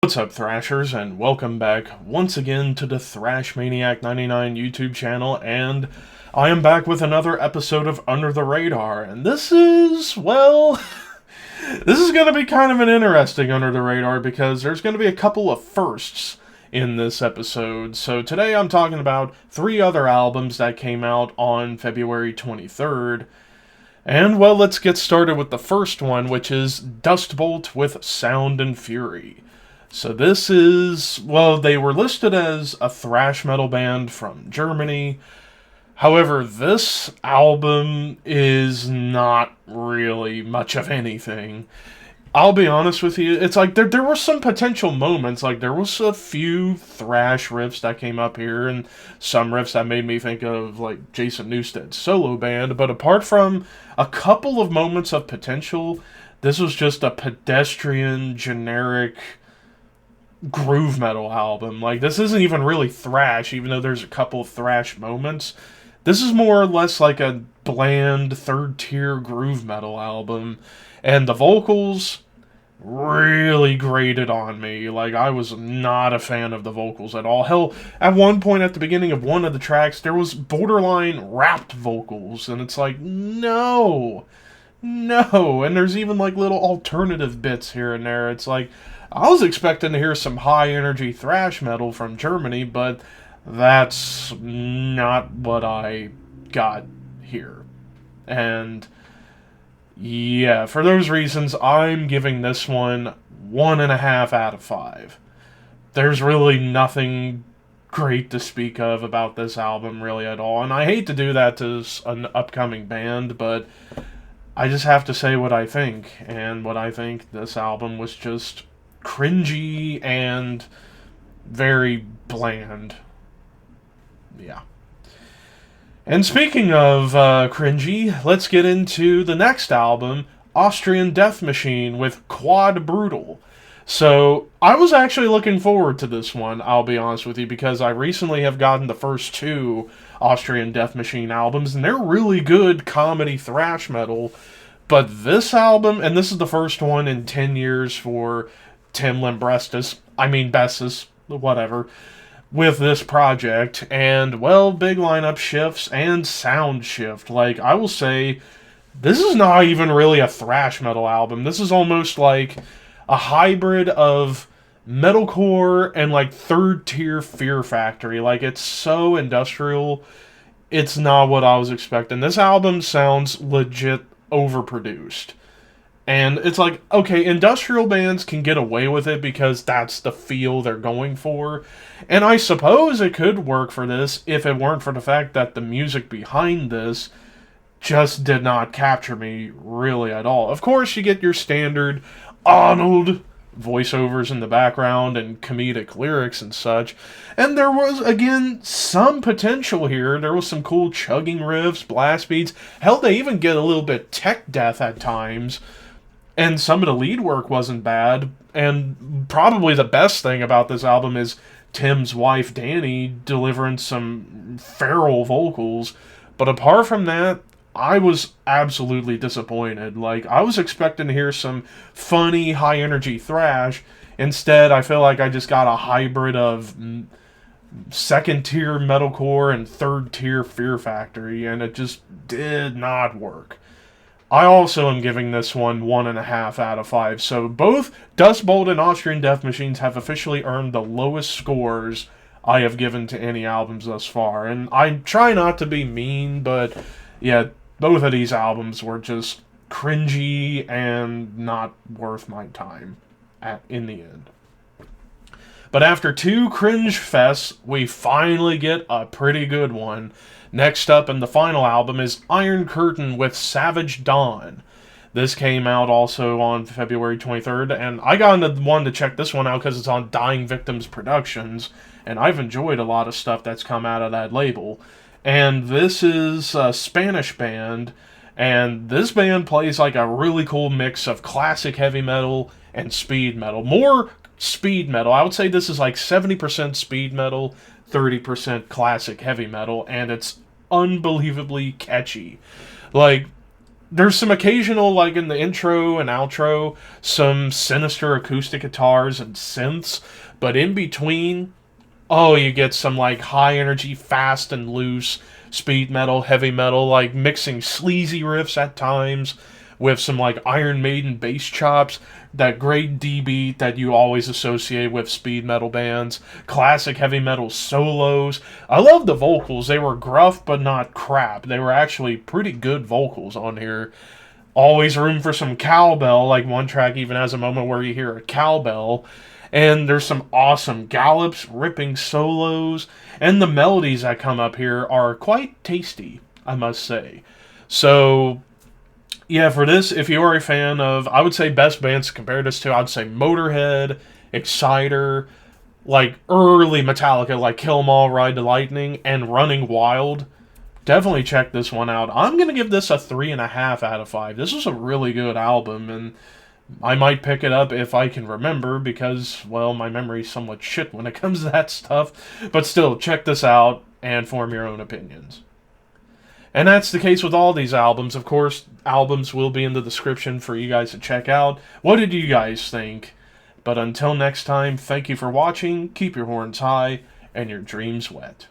What's up, Thrashers, and welcome back once again to the Thrash Maniac 99 YouTube channel, and I am back with another episode of Under the Radar, and this is, well, this is going to be kind of an interesting Under the Radar because there's going to be a couple of firsts in this episode. So today I'm talking about 3 other albums that came out on February 23rd, and well, let's get started with the first one, which is Dustbolt with Sound and Fury. So this is, well, they were listed as a thrash metal band from Germany. However, this album is not really much of anything. I'll be honest with you, it's like there were some potential moments, like there was a few thrash riffs that came up here, and some riffs that made me think of like Jason Newsted's solo band, but apart from a couple of moments of potential, this was just a pedestrian, generic groove metal album. Like, this isn't even really thrash, even though there's a couple of thrash moments. This is more or less like a bland third-tier groove metal album, and the vocals really grated on me. Like, I was not a fan of the vocals at all. Hell, at one point at the beginning of one of the tracks, there was borderline rapped vocals, and it's like, no, and there's even like little alternative bits here and there. It's like, I was expecting to hear some high-energy thrash metal from Germany, but that's not what I got here. And yeah, for those reasons, I'm giving this one 1.5 out of 5. There's really nothing great to speak of about this album, really, at all. And I hate to do that to an upcoming band, but I just have to say what I think. And what I think, this album was just cringy and very bland. Yeah. And speaking of cringy, let's get into the next album, Austrian Death Machine with Quad Brutal. So, I was actually looking forward to this one, I'll be honest with you, because I recently have gotten the first 2 Austrian Death Machine albums, and they're really good comedy thrash metal. But this album, and this is the first one in 10 years for Tim Bessis, whatever, with this project, and, well, big lineup shifts and sound shift. Like, I will say, this is not even really a thrash metal album. This is almost like a hybrid of metalcore and, like, third-tier Fear Factory. Like, it's so industrial, it's not what I was expecting. This album sounds legit overproduced. And it's like, okay, industrial bands can get away with it because that's the feel they're going for. And I suppose it could work for this if it weren't for the fact that the music behind this just did not capture me really at all. Of course, you get your standard Arnold voiceovers in the background and comedic lyrics and such. And there was, again, some potential here. There was some cool chugging riffs, blast beats. Hell, they even get a little bit tech death at times. And some of the lead work wasn't bad. And probably the best thing about this album is Tim's wife, Danny, delivering some feral vocals. But apart from that, I was absolutely disappointed. Like, I was expecting to hear some funny, high-energy thrash. Instead, I feel like I just got a hybrid of second-tier metalcore and third-tier Fear Factory, and it just did not work. I also am giving this one 1.5 out of 5. So both Dustbolt and Austrian Death Machines have officially earned the lowest scores I have given to any albums thus far. And I try not to be mean, but yeah, both of these albums were just cringy and not worth my time in the end. But after 2 cringe fests, we finally get a pretty good one. Next up, in the final album, is Iron Curtain with Savage Dawn. This came out also on February 23rd, and I got into one to check this one out because it's on Dying Victims Productions, and I've enjoyed a lot of stuff that's come out of that label. And this is a Spanish band, and this band plays like a really cool mix of classic heavy metal and speed metal. More speed metal. I would say this is like 70% speed metal, 30% classic heavy metal, and it's unbelievably catchy. Like, there's some occasional, like in the intro and outro, some sinister acoustic guitars and synths, but in between, oh, you get some like high energy, fast and loose speed metal, heavy metal, like mixing sleazy riffs at times with some like Iron Maiden bass chops, that great D beat that you always associate with speed metal bands, classic heavy metal solos. I love the vocals. They were gruff but not crap. They were actually pretty good vocals on here. Always room for some cowbell, like one track even has a moment where you hear a cowbell. And there's some awesome gallops, ripping solos, and the melodies that come up here are quite tasty, I must say. So, yeah, for this, if you are a fan of, I would say best bands to compare this to, I'd say Motorhead, Exciter, like early Metallica, like Kill 'Em All, Ride the Lightning, and Running Wild. Definitely check this one out. I'm gonna give this a 3.5 out of 5. This is a really good album, and I might pick it up if I can remember because, well, my memory's somewhat shit when it comes to that stuff. But still, check this out and form your own opinions. And that's the case with all these albums. Of course, albums will be in the description for you guys to check out. What did you guys think? But until next time, thank you for watching, keep your horns high, and your dreams wet.